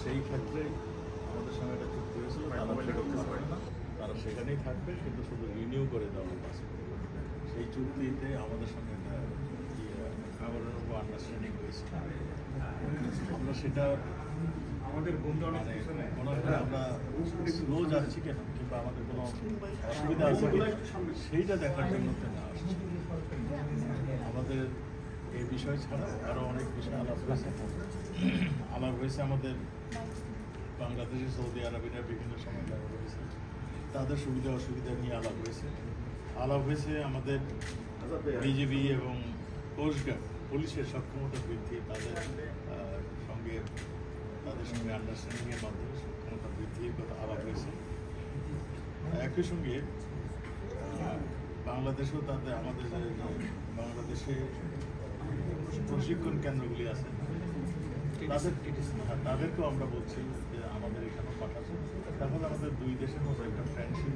সেই ক্ষেত্রে আমাদের সঙ্গে একটা চুক্তি হয়েছিল, তারা সেখানেই থাকবে, কিন্তু শুধু রিনিউ করে দেওয়া পাসপোর্ট। সেই চুক্তিতে আমাদের সঙ্গে একটা আন্ডারস্ট্যান্ডিং হয়েছে। আমরা সেটা আমাদের আমরা স্লো যাচ্ছি কেন কিংবা আমাদের কোনো অসুবিধা আছে সেইটা দেখার জন্য না আসছি। আমাদের এই বিষয় ছাড়া আরও অনেক বিষয় আলাপ হয়েছে। আমাদের বাংলাদেশি সৌদি আরবিরা বিভিন্ন সময় দেখা হয়েছে, তাদের সুবিধা অসুবিধা নিয়ে আলাপ হয়েছে। আমাদের বিজিবি এবং কোস্টগার্ড পুলিশের সক্ষমতা বৃদ্ধি, তাদের সঙ্গে আন্ডারস্ট্যান্ডিংয়ের মাধ্যমে সক্ষমতা বৃদ্ধির কথা আলাপ হয়েছে। একই সঙ্গে বাংলাদেশেও আমাদের বাংলাদেশে প্রশিক্ষণ কেন্দ্রগুলি আছে, তাদেরকেও আমরা বলছি যে আমাদের এখানেও পাঠাবো। তাহলে আমাদের দুই দেশের মধ্যে একটা ফ্রেন্ডশিপ